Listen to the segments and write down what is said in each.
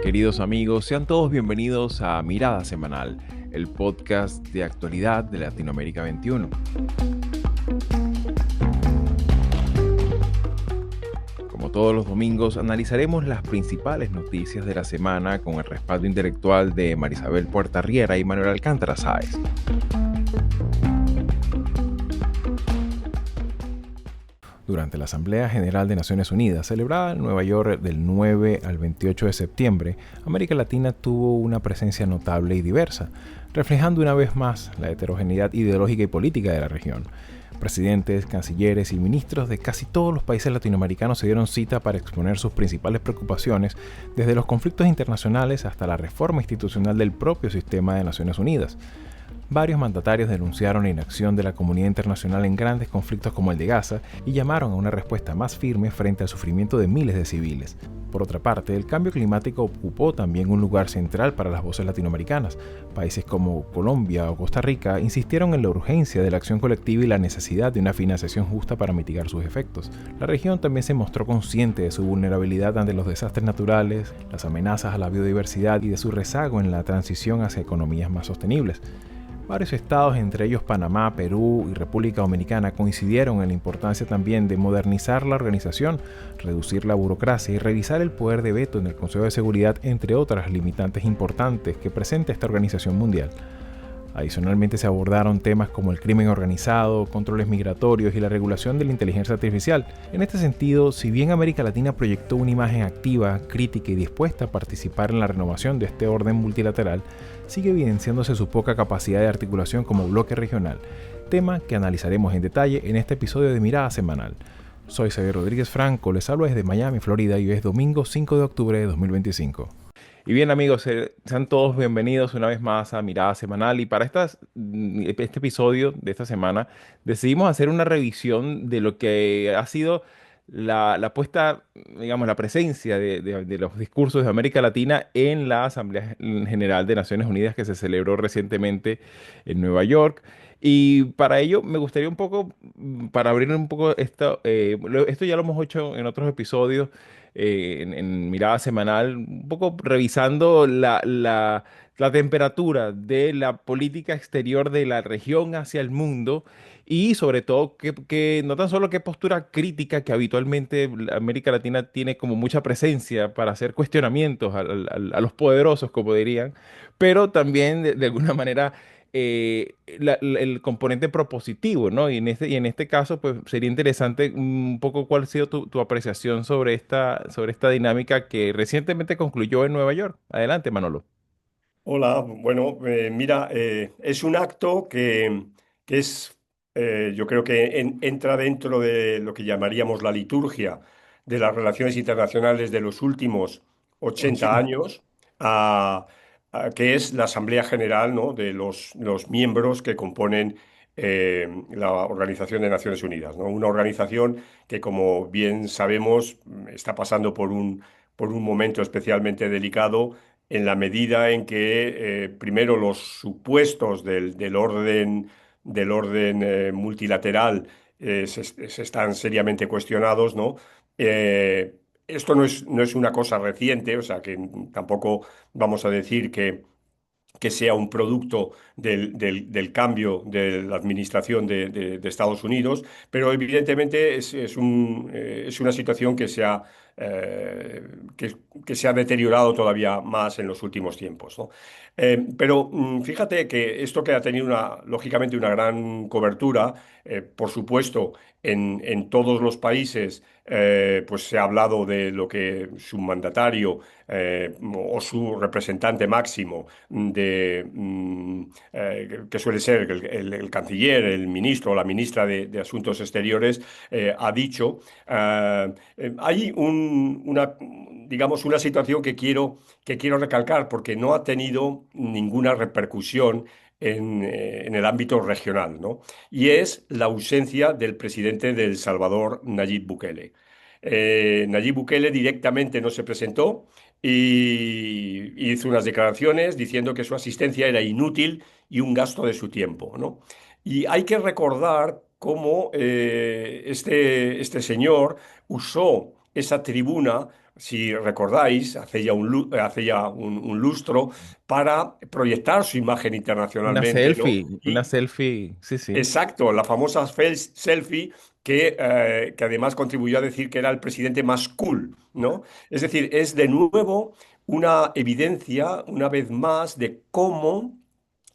Queridos amigos, sean todos bienvenidos a Mirada Semanal, el podcast de actualidad de Latinoamérica 21. Como todos los domingos, analizaremos las principales noticias de la semana con el respaldo intelectual de Marisabel Puertarriera y Manuel Alcántara Sáez. Durante la Asamblea General de Naciones Unidas, celebrada en Nueva York del 9 al 28 de septiembre, América Latina tuvo una presencia notable y diversa, reflejando una vez más la heterogeneidad ideológica y política de la región. Presidentes, cancilleres y ministros de casi todos los países latinoamericanos se dieron cita para exponer sus principales preocupaciones, desde los conflictos internacionales hasta la reforma institucional del propio sistema de Naciones Unidas. Varios mandatarios denunciaron la inacción de la comunidad internacional en grandes conflictos como el de Gaza y llamaron a una respuesta más firme frente al sufrimiento de miles de civiles. Por otra parte, el cambio climático ocupó también un lugar central para las voces latinoamericanas. Países como Colombia o Costa Rica insistieron en la urgencia de la acción colectiva y la necesidad de una financiación justa para mitigar sus efectos. La región también se mostró consciente de su vulnerabilidad ante los desastres naturales, las amenazas a la biodiversidad y de su rezago en la transición hacia economías más sostenibles. Varios estados, entre ellos Panamá, Perú y República Dominicana, coincidieron en la importancia también de modernizar la organización, reducir la burocracia y revisar el poder de veto en el Consejo de Seguridad, entre otras limitantes importantes que presenta esta organización mundial. Adicionalmente se abordaron temas como el crimen organizado, controles migratorios y la regulación de la inteligencia artificial. En este sentido, si bien América Latina proyectó una imagen activa, crítica y dispuesta a participar en la renovación de este orden multilateral, sigue evidenciándose su poca capacidad de articulación como bloque regional, tema que analizaremos en detalle en este episodio de Mirada Semanal. Soy Xavier Rodríguez Franco, les hablo desde Miami, Florida, y hoy es domingo 5 de octubre de 2025. Y bien amigos, sean todos bienvenidos una vez más a Mirada Semanal y para este episodio de esta semana decidimos hacer una revisión de lo que ha sido la puesta, digamos, la presencia de los discursos de América Latina en la Asamblea General de Naciones Unidas que se celebró recientemente en Nueva York. Y para ello me gustaría un poco, para abrir un poco esto ya lo hemos hecho en otros episodios, en Mirada Semanal, un poco revisando la temperatura de la política exterior de la región hacia el mundo y sobre todo que no tan solo qué postura crítica que habitualmente América Latina tiene como mucha presencia para hacer cuestionamientos a los poderosos, como dirían, pero también de alguna manera el componente propositivo, ¿no? Y en este caso, pues sería interesante un poco cuál ha sido tu apreciación sobre esta dinámica que recientemente concluyó en Nueva York. Adelante, Manolo. Hola, bueno, mira, es un acto que es, yo creo que entra dentro de lo que llamaríamos la liturgia de las relaciones internacionales de los últimos 80 años, que es la Asamblea General, ¿no?, de los miembros que componen la Organización de Naciones Unidas, ¿no? Una organización que, como bien sabemos, está pasando por un momento especialmente delicado en la medida en que primero los supuestos del orden multilateral se están seriamente cuestionados, ¿no? Esto no es una cosa reciente, o sea que tampoco vamos a decir que sea un producto del cambio de la administración de Estados Unidos, pero evidentemente es una situación eh, que, que se ha deteriorado todavía más en los últimos tiempos, ¿no? Pero fíjate que esto que ha tenido lógicamente una gran cobertura, por supuesto, en todos los países, pues se ha hablado de lo que su mandatario o su representante máximo que suele ser el canciller, el ministro o la ministra de Asuntos Exteriores, ha dicho. Hay digamos, una situación que quiero recalcar porque no ha tenido ninguna repercusión en el ámbito regional, ¿no? Y es la ausencia del presidente de El Salvador, Nayib Bukele. Nayib Bukele directamente no se presentó y hizo unas declaraciones diciendo que su asistencia era inútil y un gasto de su tiempo, ¿no? Y hay que recordar cómo este señor usó esa tribuna si recordáis, hace ya un lustro, para proyectar su imagen internacionalmente, ¿no? Una Y, selfie, sí, sí. exacto, la famosa selfie que además contribuyó a decir que era el presidente más cool, ¿no? Es decir, es de nuevo una evidencia, una vez más, de cómo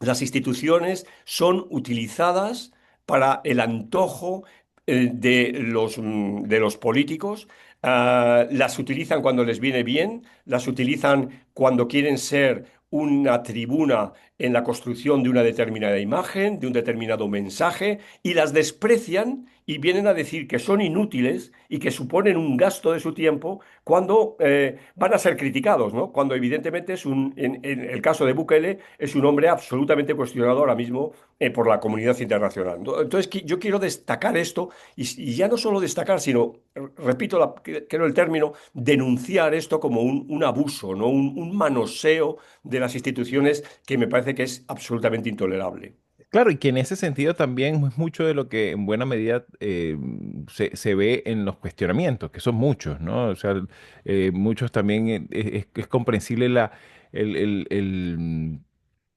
las instituciones son utilizadas para el antojo de los políticos. Las utilizan cuando les viene bien, las utilizan cuando quieren ser una tribuna en la construcción de una determinada imagen, de un determinado mensaje, y las desprecian y vienen a decir que son inútiles y que suponen un gasto de su tiempo cuando van a ser criticados, ¿no? Cuando evidentemente en el caso de Bukele, es un hombre absolutamente cuestionado ahora mismo por la comunidad internacional, ¿no? Entonces, yo quiero destacar esto y ya no solo destacar, sino, repito, creo el término, denunciar esto como un abuso, ¿no? Un manoseo de las instituciones que me parece que es absolutamente intolerable. Claro, y que en ese sentido también es mucho de lo que en buena medida se ve en los cuestionamientos, que son muchos, ¿no? O sea, muchos también es comprensible el,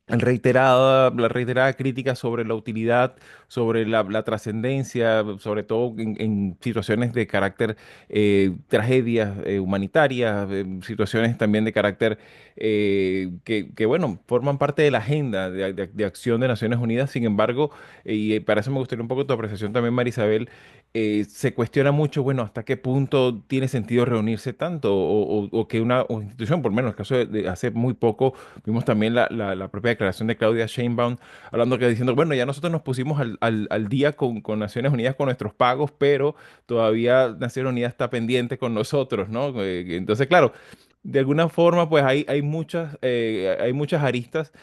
la reiterada crítica sobre la utilidad, sobre la trascendencia, sobre todo en situaciones de carácter, tragedias humanitarias, situaciones también de carácter bueno, forman parte de la agenda de acción de Naciones Unidas. Sin embargo, y para eso me gustaría un poco tu apreciación también, Marisabel, se cuestiona mucho, bueno, hasta qué punto tiene sentido reunirse tanto o que una institución, por lo menos en el caso de hace muy poco, vimos también la propia declaración de Claudia Sheinbaum, hablando que diciendo, bueno, ya nosotros nos pusimos al día con Naciones Unidas con nuestros pagos, pero todavía Naciones Unidas está pendiente con nosotros, ¿no? Entonces, claro, de alguna forma, pues hay muchas aristas.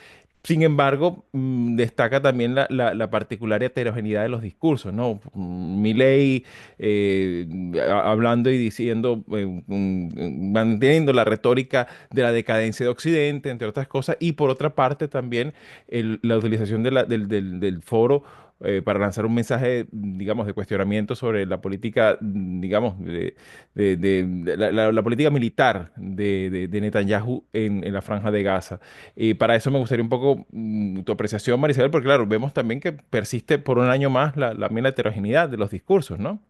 Sin embargo, destaca también la particular heterogeneidad de los discursos, ¿no? Milei eh, hablando y diciendo, manteniendo la retórica de la decadencia de Occidente, entre otras cosas, y por otra parte también la utilización del foro para lanzar un mensaje, digamos, de cuestionamiento sobre la política, digamos, la política militar de Netanyahu en la Franja de Gaza. Y para eso me gustaría un poco tu apreciación, Marisabel, porque claro, vemos también que persiste por un año más la misma heterogeneidad de los discursos, ¿no?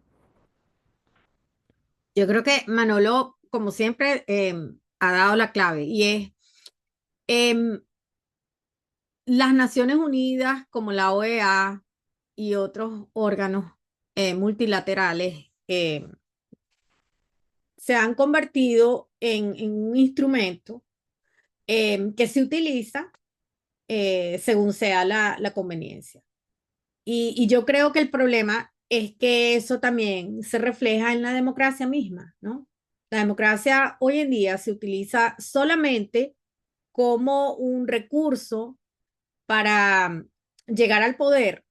Yo creo que Manolo, como siempre, ha dado la clave y es em, las Naciones Unidas, como la OEA y otros órganos multilaterales, se han convertido en un instrumento que se utiliza según sea la conveniencia. Y yo creo que el problema es que eso también se refleja en la democracia misma, ¿no? La democracia hoy en día se utiliza solamente como un recurso para llegar al poder,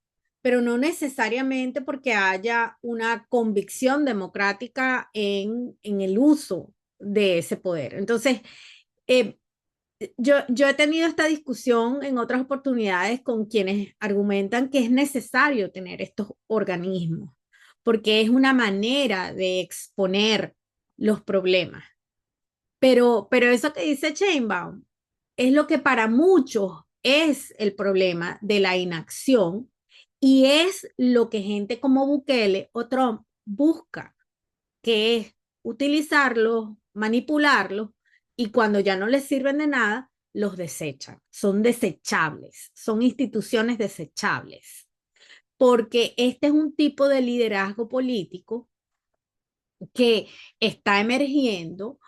pero no necesariamente porque haya una convicción democrática en el uso de ese poder. Entonces, eh, yo he tenido esta discusión en otras oportunidades con quienes argumentan que es necesario tener estos organismos, porque es una manera de exponer los problemas. Pero eso que dice Sheinbaum es lo que para muchos es el problema de la inacción y es lo que gente como Bukele o Trump busca, que es utilizarlos, manipularlos y cuando ya no les sirven de nada, los desechan. Son desechables, son instituciones desechables, porque este es un tipo de liderazgo político que está emergiendo,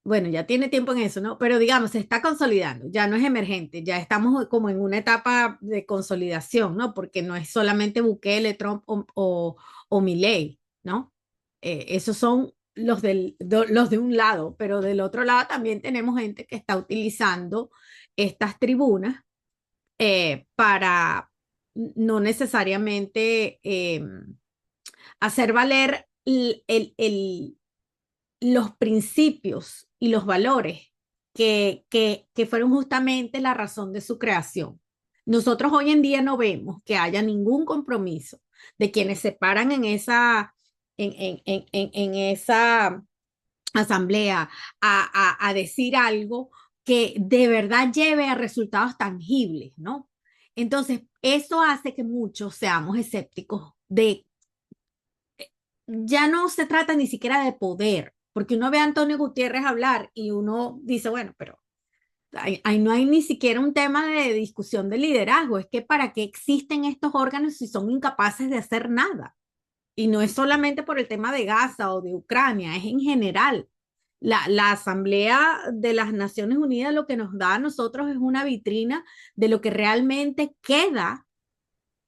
bueno, ya tiene tiempo en eso, ¿no? Pero digamos, se está consolidando, ya no es emergente, ya estamos como en una etapa de consolidación, ¿no? Porque no es solamente Bukele, Trump o Milei, ¿no? Esos son los de un lado, pero del otro lado también tenemos gente que está utilizando estas tribunas para no necesariamente hacer valer los principios y los valores que fueron justamente la razón de su creación. Nosotros hoy en día no vemos que haya ningún compromiso de quienes se paran en esa asamblea a decir algo que de verdad lleve a resultados tangibles, ¿no? Entonces, eso hace que muchos seamos escépticos de, ya no se trata ni siquiera de poder, porque uno ve a Antonio Gutiérrez hablar y uno dice, bueno, pero ahí no hay ni siquiera un tema de discusión de liderazgo, es que para qué existen estos órganos si son incapaces de hacer nada. Y no es solamente por el tema de Gaza o de Ucrania, es en general. La Asamblea de las Naciones Unidas lo que nos da a nosotros es una vitrina de lo que realmente queda.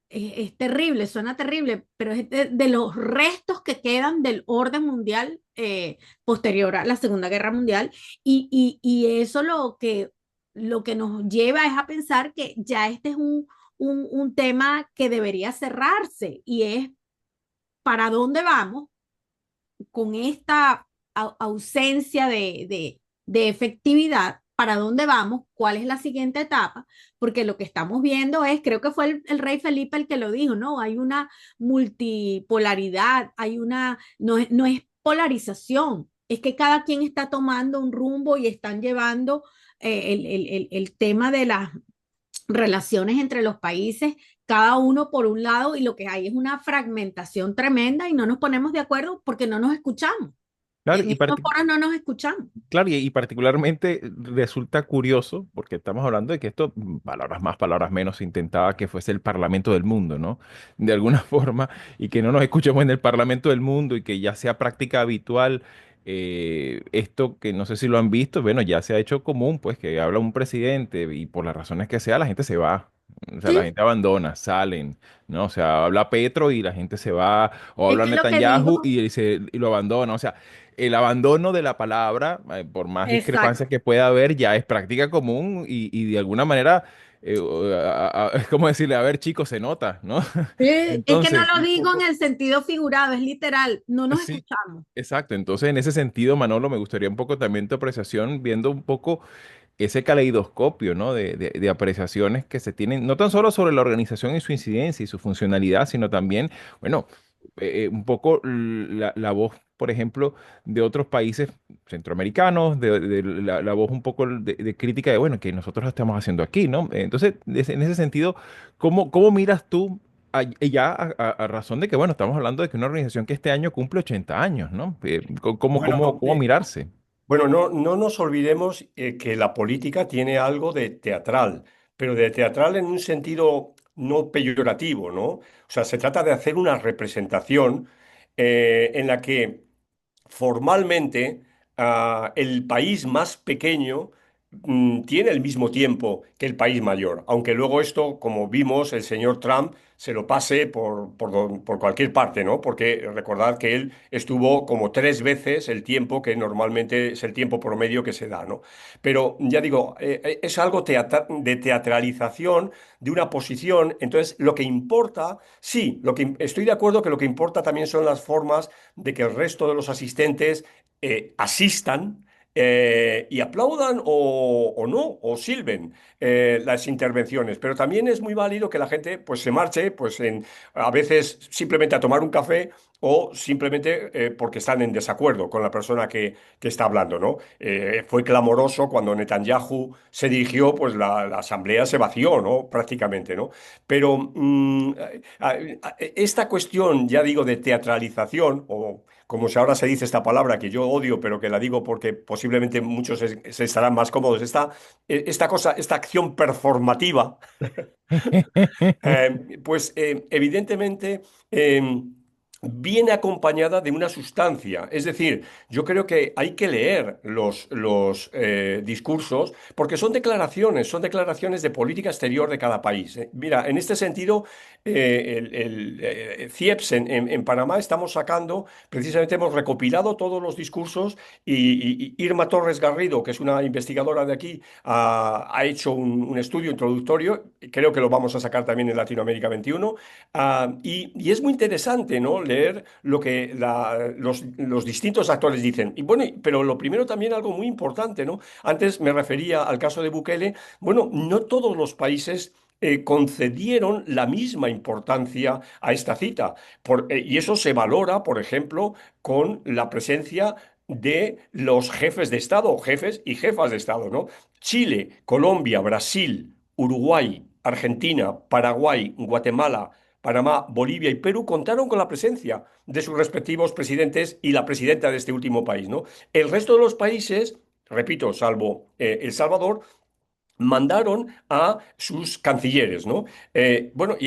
Es terrible, suena terrible, pero es de los restos que quedan del orden mundial posterior a la Segunda Guerra Mundial. Y eso lo que nos lleva es a pensar que ya este es un tema que debería cerrarse y es para dónde vamos con esta ausencia de efectividad, para dónde vamos, cuál es la siguiente etapa, porque lo que estamos viendo es, creo que fue el rey Felipe el que lo dijo, ¿no? Hay una multipolaridad, no es polarización, es que cada quien está tomando un rumbo y están llevando el tema de las relaciones entre los países, cada uno por un lado, y lo que hay es una fragmentación tremenda y no nos ponemos de acuerdo porque no nos escuchamos. Claro, En estos foros no nos escuchamos. claro, y particularmente resulta curioso, porque estamos hablando de que esto, palabras más, palabras menos, se intentaba que fuese el Parlamento del mundo, ¿no? De alguna forma, y que no nos escuchemos en el Parlamento del mundo y que ya sea práctica habitual. Esto que no sé si lo han visto, bueno, ya se ha hecho común, pues que habla un presidente y por las razones que sea, la gente se va. O sea, la Sí, gente abandona, salen, ¿no? O sea, habla Petro y la gente se va, o es habla que lo que Netanyahu digo, y lo abandona. O sea, el abandono de la palabra, por más discrepancias exacto. que pueda haber, ya es práctica común y de alguna manera, es como decirle, a ver, chicos, se nota, ¿no? Es que no Entonces, lo digo en el sentido figurado, es literal, no nos sí, escuchamos. exacto. Entonces, en ese sentido, Manolo, me gustaría un poco también tu apreciación, viendo un poco ese caleidoscopio, ¿no? De apreciaciones que se tienen, no tan solo sobre la organización y su incidencia y su funcionalidad, sino también, bueno, un poco la voz, por ejemplo, de otros países centroamericanos, la voz un poco de crítica de, bueno, que nosotros estamos haciendo aquí, ¿no? Entonces, en ese sentido, ¿cómo miras tú? Ya a razón de que, bueno, estamos hablando de que una organización que este año cumple 80 años, ¿no? Bueno, ¿Cómo mirarse? bueno, no nos olvidemos que la política tiene algo de teatral, pero de teatral en un sentido no peyorativo, ¿no? O sea, se trata de hacer una representación en la que formalmente el país más pequeño tiene el mismo tiempo que el país mayor, aunque luego esto, como vimos, el señor Trump se lo pase por cualquier parte, ¿no? Porque recordad que él estuvo como 3 veces el tiempo que normalmente es el tiempo promedio que se da, ¿no? Pero ya digo, es algo de teatralización de una posición, entonces lo que importa, sí, estoy de acuerdo que lo que importa también son las formas de que el resto de los asistentes asistan y aplaudan o no, o silben las intervenciones. Pero también es muy válido que la gente pues, se marche pues, a veces simplemente a tomar un café o simplemente porque están en desacuerdo con la persona que está hablando, ¿no? Fue clamoroso cuando Netanyahu se dirigió, pues la asamblea se vació, ¿no? Prácticamente, ¿no? Pero esta cuestión, ya digo, de teatralización, o como si ahora se dice esta palabra que yo odio, pero que la digo porque posiblemente muchos se estarán más cómodos, esta cosa, esta acción performativa, pues evidentemente viene acompañada de una sustancia. Es decir, yo creo que hay que leer los discursos porque son declaraciones de política exterior de cada país. Mira, en este sentido, el CIEPS en Panamá estamos sacando, precisamente hemos recopilado todos los discursos y Irma Torres Garrido, que es una investigadora de aquí, ha hecho un estudio introductorio, creo que lo vamos a sacar también en Latinoamérica 21, y es muy interesante, ¿no? Leer lo que los distintos actores dicen. Y bueno, pero lo primero también algo muy importante, ¿no? Antes me refería al caso de Bukele, bueno, no todos los países concedieron la misma importancia a esta cita. Y eso se valora, por ejemplo, con la presencia de los jefes de Estado, jefes y jefas de Estado, ¿no? Chile, Colombia, Brasil, Uruguay, Argentina, Paraguay, Guatemala, Panamá, Bolivia y Perú contaron con la presencia de sus respectivos presidentes y la presidenta de este último país, ¿no? El resto de los países, repito, salvo El Salvador, mandaron a sus cancilleres, ¿no? Bueno,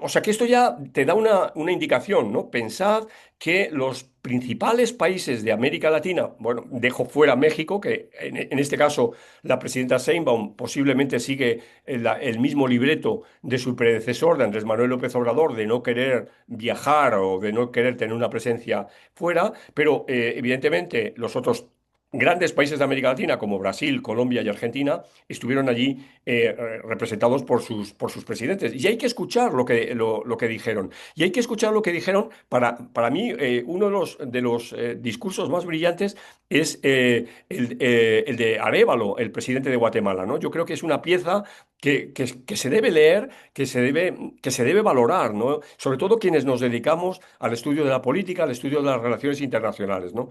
o sea que esto ya te da una indicación, ¿no? Pensad que los principales países de América Latina, bueno, dejo fuera México, que en este caso la presidenta Sheinbaum posiblemente sigue el mismo libreto de su predecesor, de Andrés Manuel López Obrador, de no querer viajar o de no querer tener una presencia fuera, pero evidentemente los otros grandes países de América Latina como Brasil, Colombia y Argentina estuvieron allí representados por sus presidentes. Y hay que escuchar lo que dijeron. Y hay que escuchar lo que dijeron. Para mí, uno de los discursos más brillantes es el de Arévalo, el presidente de Guatemala, ¿no? Yo creo que es una pieza que se debe leer, que se debe valorar, ¿no? Sobre todo quienes nos dedicamos al estudio de la política, al estudio de las relaciones internacionales, ¿no?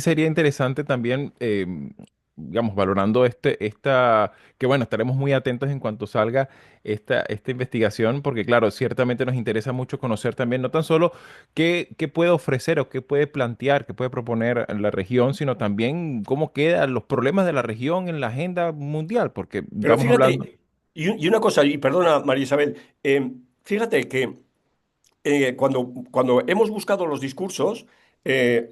Sería interesante también, digamos, valorando que bueno, estaremos muy atentos en cuanto salga esta investigación, porque claro, ciertamente nos interesa mucho conocer también, no tan solo qué puede ofrecer o qué puede plantear, qué puede proponer la región, sino también cómo quedan los problemas de la región en la agenda mundial, porque Pero estamos hablando. fíjate, y una cosa, y perdona, María Isabel, fíjate que cuando hemos buscado los discursos,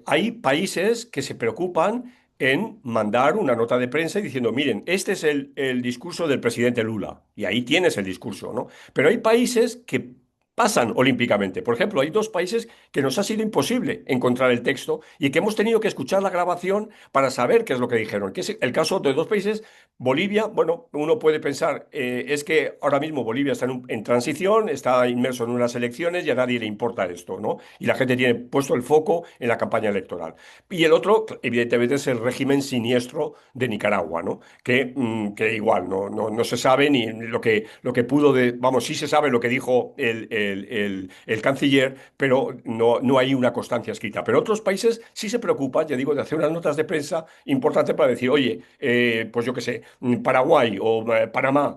hay países que se preocupan en mandar una nota de prensa y diciendo, miren, este es el discurso del presidente Lula, y ahí tienes el discurso, ¿no? Pero hay países que pasan olímpicamente. Por ejemplo, hay dos países que nos ha sido imposible encontrar el texto y que hemos tenido que escuchar la grabación para saber qué es lo que dijeron, que es el caso de dos países. Bolivia, bueno, uno puede pensar, es que ahora mismo Bolivia está en transición, está inmerso en unas elecciones y a nadie le importa esto, ¿no? Y la gente tiene puesto el foco en la campaña electoral. Y el otro, evidentemente, es el régimen siniestro de Nicaragua, ¿no? Que igual no se sabe ni lo que pudo, vamos, sí se sabe lo que dijo el canciller, pero no hay una constancia escrita. Pero otros países sí se preocupan, ya digo, de hacer unas notas de prensa importantes para decir, oye, pues yo qué sé, Paraguay o Panamá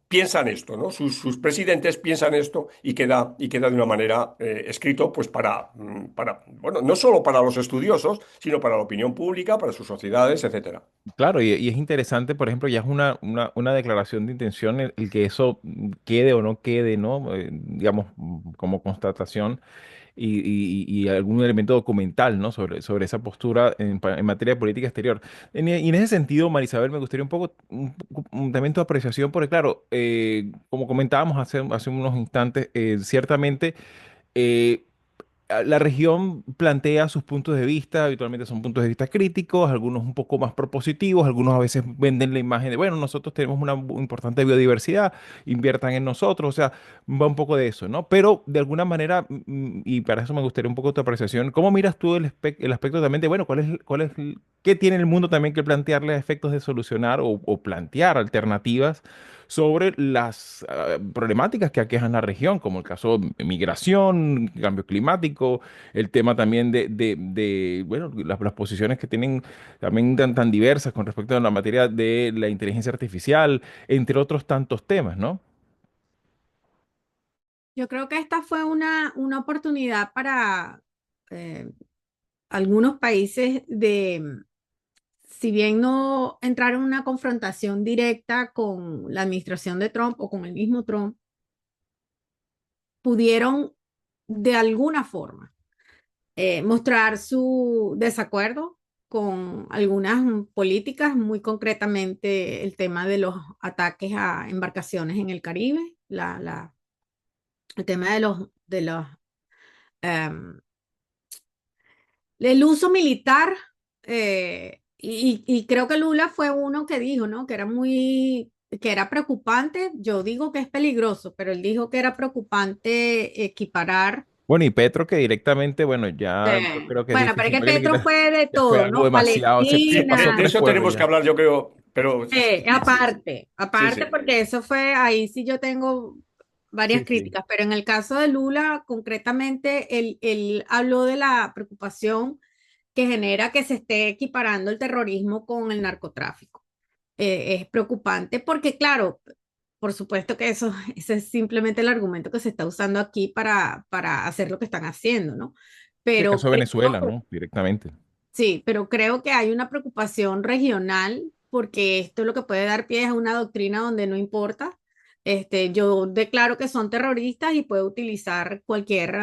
piensan esto, ¿no? Sus presidentes piensan esto y queda de una manera escrito, pues bueno, no solo para los estudiosos, sino para la opinión pública, para sus sociedades, etcétera. Claro, y es interesante, por ejemplo, ya es una declaración de intención el que eso quede o no quede, ¿no? Digamos, como constatación y algún elemento documental, ¿no? Sobre esa postura en materia de política exterior. Y en ese sentido, Marisabel, me gustaría un poco, también tu apreciación, porque claro, como comentábamos hace unos instantes, ciertamente eh, la región plantea sus puntos de vista, habitualmente son puntos de vista críticos, algunos un poco más propositivos, algunos a veces venden la imagen de, bueno, nosotros tenemos una importante biodiversidad, inviertan en nosotros, o sea, va un poco de eso, ¿no? Pero de alguna manera, y para eso me gustaría un poco tu apreciación, ¿cómo miras tú el aspecto también de, bueno, qué tiene el mundo también que plantearle a efectos de solucionar o plantear alternativas sobre las problemáticas que aquejan la región, como el caso de migración, cambio climático, el tema también bueno, las posiciones que tienen también tan diversas con respecto a la materia de la inteligencia artificial, entre otros tantos temas, ¿no? Yo creo que esta fue una oportunidad para eh, algunos países de, si bien no entrar en una confrontación directa con la administración de Trump o con el mismo Trump, pudieron de alguna forma mostrar su desacuerdo con algunas políticas, muy concretamente el tema de los ataques a embarcaciones en el Caribe, el tema em, del uso militar. Y creo que Lula fue uno que dijo, ¿no? Que era preocupante. Yo digo que es peligroso, pero él dijo que era preocupante equiparar. Bueno, y Petro que directamente, bueno, ya yo creo que es Bueno, pero es difícil que que le Petro quita, fue de ya fue todo, algo ¿no? demasiado, se Sí, pasó Palestina. de tres eso fuegos tenemos que ya. hablar, yo creo, pero Aparte, sí, aparte sí, porque eso fue, ahí sí yo tengo varias Sí, sí. críticas, pero en el caso de Lula, concretamente, él habló de la preocupación que genera que se esté equiparando el terrorismo con el narcotráfico. Es preocupante porque, claro, por supuesto que eso, ese es simplemente el argumento que se está usando aquí para hacer lo que están haciendo, ¿no? Sí, el Pero caso de Venezuela, creo, ¿no? Directamente. sí, pero creo que hay una preocupación regional porque esto lo que puede dar pie es a una doctrina donde no importa. Yo declaro que son terroristas y puedo utilizar cualquier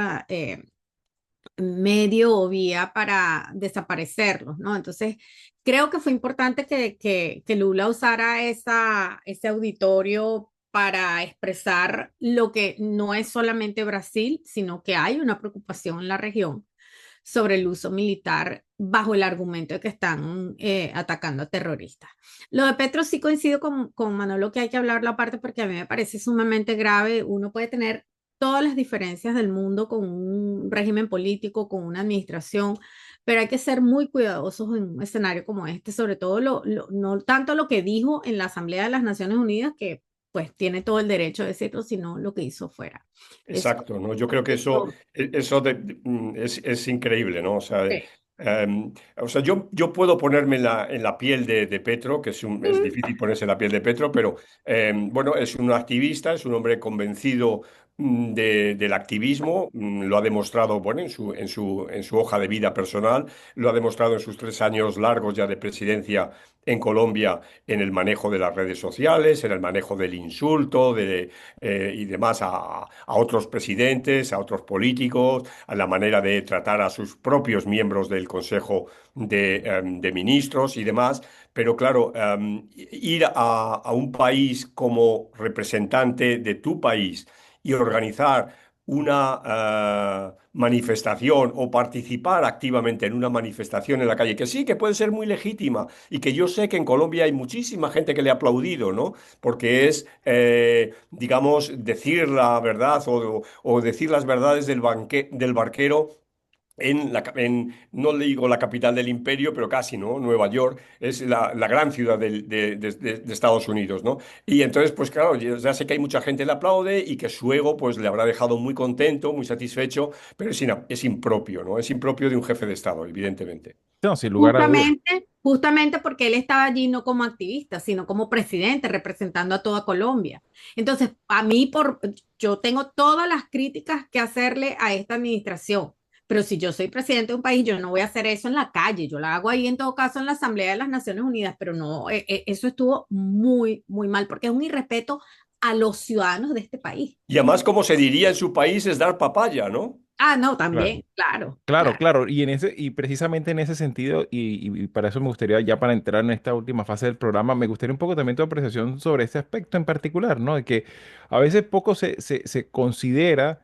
medio o vía para desaparecerlos, ¿no? Entonces, creo que fue importante que Lula usara ese auditorio para expresar lo que no es solamente Brasil, sino que hay una preocupación en la región sobre el uso militar bajo el argumento de que están atacando a terroristas. Lo de Petro sí coincido con Manolo que hay que hablar la parte porque a mí me parece sumamente grave. Uno puede tener todas las diferencias del mundo con un régimen político, con una administración, pero hay que ser muy cuidadosos en un escenario como este, sobre todo no tanto lo que dijo en la Asamblea de las Naciones Unidas, que pues tiene todo el derecho de decirlo, sino lo que hizo fuera. Eso, Exacto, ¿no? Yo creo que eso, eso eso es increíble, ¿no? sí. O sea, yo puedo ponerme en la piel de Petro, que es Mm, difícil ponerse en la piel de Petro, pero bueno, es un activista, es un hombre convencido del activismo, lo ha demostrado, bueno, en su hoja de vida personal, lo ha demostrado en sus 3 años largos ya de presidencia en Colombia, en el manejo de las redes sociales, en el manejo del insulto, y demás a otros presidentes, a otros políticos, a la manera de tratar a sus propios miembros del Consejo de Ministros y demás. Pero claro, ir a un país como representante de tu país y organizar una manifestación o participar activamente en una manifestación en la calle, que sí, que puede ser muy legítima y que yo sé que en Colombia hay muchísima gente que le ha aplaudido, ¿no? Porque es, digamos, decir la verdad o decir las verdades del barquero no le digo la capital del imperio, pero casi, ¿no? Nueva York es la gran ciudad de Estados Unidos, ¿no? Y entonces, pues claro, ya sé que hay mucha gente que le aplaude y que su ego, pues le habrá dejado muy contento, muy satisfecho, pero es impropio, ¿no? Es impropio de un jefe de Estado, evidentemente. No, sin lugar a dudas. Justamente porque él estaba allí no como activista, sino como presidente representando a toda Colombia. Entonces, yo tengo todas las críticas que hacerle a esta administración, pero si yo soy presidente de un país, yo no voy a hacer eso en la calle, yo lo hago ahí en todo caso en la Asamblea de las Naciones Unidas, pero no, eso estuvo muy, muy mal, porque es un irrespeto a los ciudadanos de este país. Y además, como se diría en su país, es dar papaya, ¿no? Ah, no, Claro. también, claro, Claro, claro. claro, y precisamente en ese sentido, y para eso me gustaría, ya para entrar en esta última fase del programa, me gustaría un poco también tu apreciación sobre ese aspecto en particular, ¿no? De que a veces poco se considera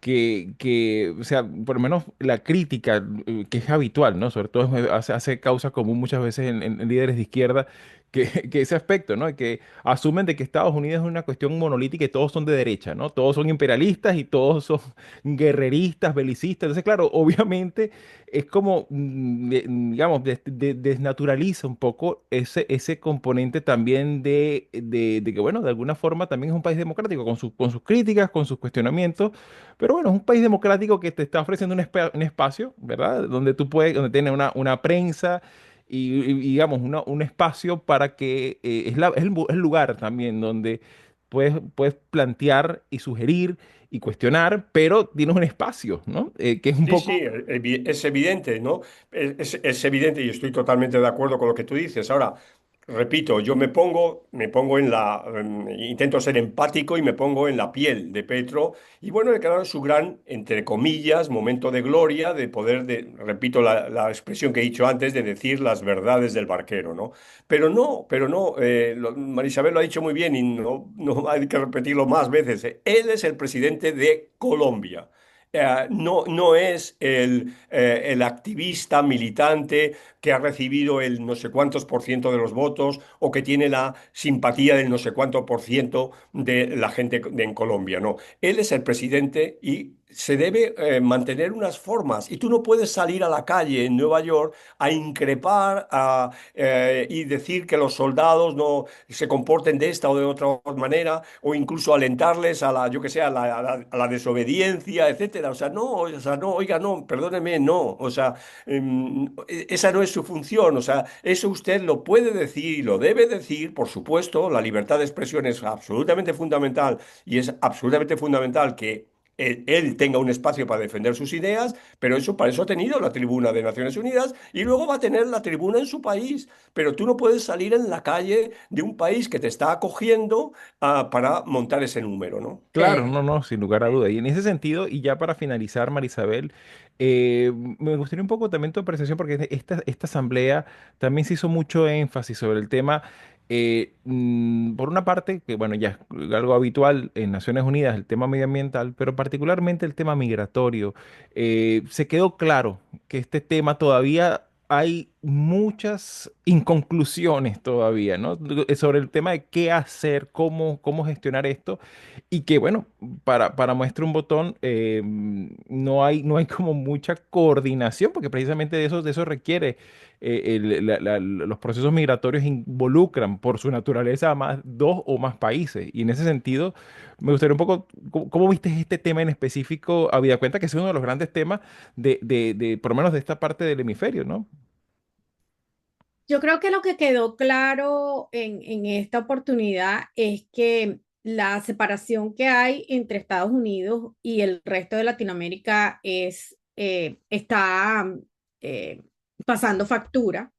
o sea, por lo menos la crítica, que es habitual, ¿no? Sobre todo hace causa común muchas veces en líderes de izquierda, que ese aspecto, ¿no? Que asumen de que Estados Unidos es una cuestión monolítica y todos son de derecha, ¿no? Todos son imperialistas y todos son guerreristas, belicistas. Entonces, claro, obviamente es como, digamos, desnaturaliza un poco ese componente también de que, bueno, de alguna forma también es un país democrático, con sus críticas, con sus cuestionamientos, pero bueno, es un país democrático que te está ofreciendo un espacio, ¿verdad? Donde tú puedes, donde tiene una prensa. Digamos, un espacio para que es el lugar también donde puedes plantear y sugerir y cuestionar, pero tienes un espacio, ¿no? Que es un Sí, sí, poco... es evidente, ¿no? Es evidente y estoy totalmente de acuerdo con lo que tú dices. Ahora, repito, yo me pongo intento ser empático y me pongo en la piel de Petro y bueno, claro, su gran, entre comillas, momento de gloria de poder, repito la expresión que he dicho antes, de decir las verdades del barquero, ¿no? Pero no, Marisabel lo ha dicho muy bien y no hay que repetirlo más veces. Él es el presidente de Colombia. No es el activista militante que ha recibido el no sé cuántos por ciento de los votos o que tiene la simpatía del no sé cuánto por ciento de la gente en Colombia. No, él es el presidente y se debe mantener unas formas y tú no puedes salir a la calle en Nueva York a increpar y decir que los soldados no se comporten de esta o de otra manera o incluso alentarles a la, yo que sé, a la desobediencia, etcétera. O sea, no, oiga, no, perdóneme, no. O sea, esa no es su función. O sea, eso usted lo puede decir y lo debe decir, por supuesto. La libertad de expresión es absolutamente fundamental y es absolutamente fundamental que él tenga un espacio para defender sus ideas, pero eso para eso ha tenido la tribuna de Naciones Unidas y luego va a tener la tribuna en su país. Pero tú no puedes salir en la calle de un país que te está acogiendo para montar ese número, ¿no? Claro, no, no, sin lugar a duda. Y en ese sentido, y ya para finalizar, Marisabel, me gustaría un poco también tu apreciación, porque esta asamblea también se hizo mucho énfasis sobre el tema, por una parte, que bueno, ya es algo habitual en Naciones Unidas, el tema medioambiental, pero particularmente el tema migratorio. Se quedó claro que este tema todavía hay muchas inconclusiones todavía, ¿no? Sobre el tema de qué hacer, cómo gestionar esto. Y que bueno, para muestra un botón, no hay como mucha coordinación, porque precisamente de eso requiere los procesos migratorios involucran por su naturaleza a más, dos o más países. Y en ese sentido, me gustaría un poco, ¿cómo viste este tema en específico, habida cuenta que es uno de los grandes temas por lo menos de esta parte del hemisferio, ¿no? Yo creo que lo que quedó claro en esta oportunidad es que la separación que hay entre Estados Unidos y el resto de Latinoamérica está eh, pasando factura.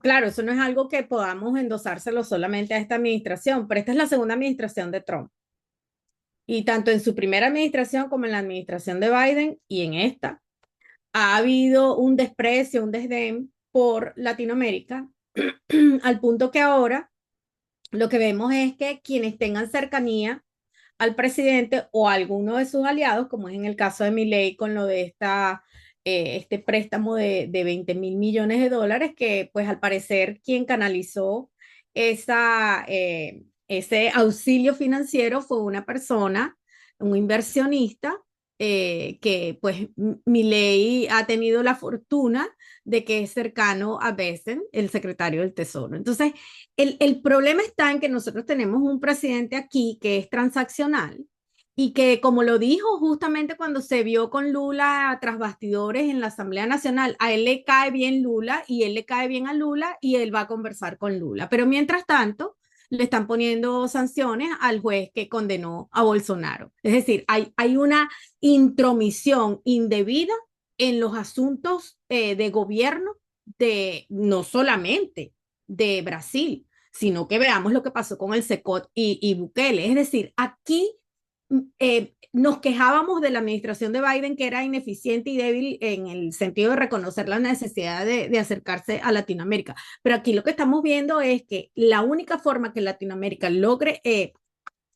Claro, eso no es algo que podamos endosárselo solamente a esta administración, pero esta es la segunda administración de Trump. Y tanto en su primera administración como en la administración de Biden y en esta, ha habido un desprecio, un desdén por Latinoamérica, al punto que ahora lo que vemos es que quienes tengan cercanía al presidente o a alguno de sus aliados, como es en el caso de Milei con lo de este préstamo de 20.000 millones de dólares, que pues al parecer quien canalizó ese auxilio financiero fue una persona, un inversionista, que pues Milei ha tenido la fortuna de que es cercano a Bessent, el secretario del Tesoro. Entonces, el problema está en que nosotros tenemos un presidente aquí que es transaccional y que, como lo dijo justamente cuando se vio con Lula tras bastidores en la Asamblea Nacional, a él le cae bien Lula y él le cae bien a Lula y él va a conversar con Lula. Pero mientras tanto, le están poniendo sanciones al juez que condenó a Bolsonaro. Es decir, hay una intromisión indebida en los asuntos de gobierno de no solamente de Brasil, sino que veamos lo que pasó con el SECOT y Bukele. Es decir, aquí nos quejábamos de la administración de Biden que era ineficiente y débil en el sentido de reconocer la necesidad de acercarse a Latinoamérica. Pero aquí lo que estamos viendo es que la única forma que Latinoamérica logre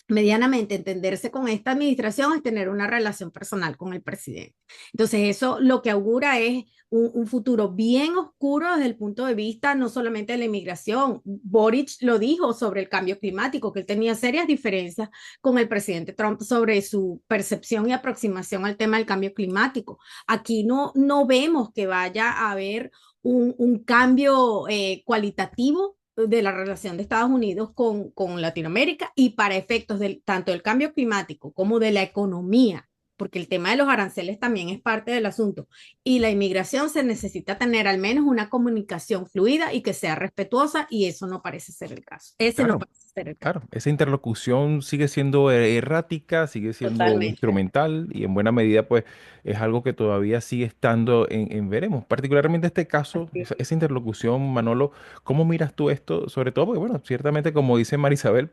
medianamente entenderse con esta administración es tener una relación personal con el presidente. Entonces, eso lo que augura es un futuro bien oscuro desde el punto de vista no solamente de la inmigración. Boric lo dijo sobre el cambio climático, que él tenía serias diferencias con el presidente Trump sobre su percepción y aproximación al tema del cambio climático. Aquí no vemos que vaya a haber un cambio cualitativo de la relación de Estados Unidos con Latinoamérica y para efectos tanto del cambio climático como de la economía, porque el tema de los aranceles también es parte del asunto, y la inmigración se necesita tener al menos una comunicación fluida y que sea respetuosa, y eso no parece ser el caso. Ese no Claro, parece ser el caso. claro, esa interlocución sigue siendo errática, sigue siendo Totalmente. instrumental y en buena medida pues es algo que todavía sigue estando en veremos. Particularmente este caso, Así esa interlocución, Manolo, ¿cómo miras tú esto? Sobre todo porque bueno, ciertamente como dice Marisabel,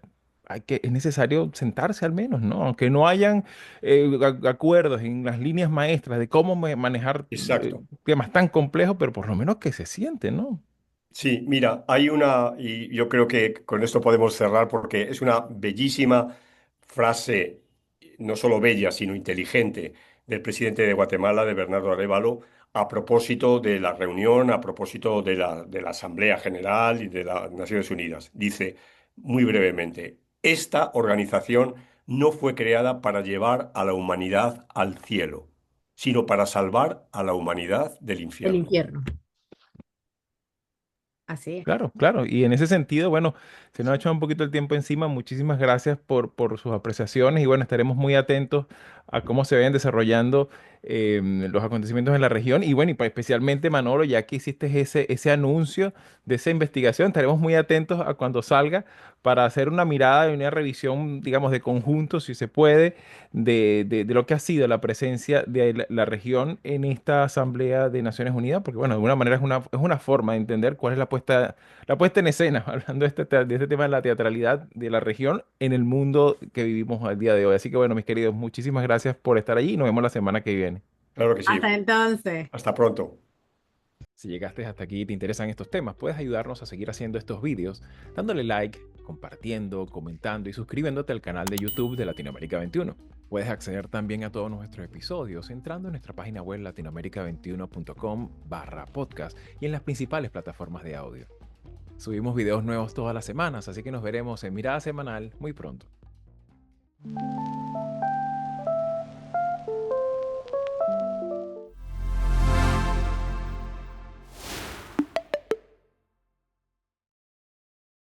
es necesario sentarse al menos, ¿no? Aunque no hayan acuerdos en las líneas maestras de cómo manejar Exacto. temas tan complejos, pero por lo menos que se siente, ¿no? Sí, mira, hay una, y yo creo que con esto podemos cerrar porque es una bellísima frase, no solo bella, sino inteligente, del presidente de Guatemala, de Bernardo Arévalo, a propósito de la reunión, a propósito de la Asamblea General y de las Naciones Unidas. Dice muy brevemente, esta organización no fue creada para llevar a la humanidad al cielo, sino para salvar a la humanidad del El infierno. infierno. Así es. Claro, claro. Y en ese sentido, bueno, se nos ha hecho un poquito el tiempo encima. Muchísimas gracias por sus apreciaciones y bueno, estaremos muy atentos a cómo se vayan desarrollando los acontecimientos en la región. Y bueno, especialmente Manolo, ya que hiciste ese anuncio de esa investigación, estaremos muy atentos a cuando salga para hacer una mirada y una revisión, digamos, de conjunto, si se puede, de lo que ha sido la presencia de la región en esta Asamblea de Naciones Unidas, porque bueno, de alguna manera es una forma de entender cuál es la puesta en escena, hablando de este tema de la teatralidad de la región en el mundo que vivimos al día de hoy. Así que bueno, mis queridos, muchísimas gracias por estar allí y nos vemos la semana que viene. Claro que sí. Hasta entonces. Hasta pronto. Si llegaste hasta aquí y te interesan estos temas, puedes ayudarnos a seguir haciendo estos vídeos dándole like, compartiendo, comentando y suscribiéndote al canal de YouTube de Latinoamérica 21. Puedes acceder también a todos nuestros episodios entrando en nuestra página web latinoamerica21.com/podcast y en las principales plataformas de audio. Subimos videos nuevos todas las semanas, así que nos veremos en Mirada Semanal muy pronto.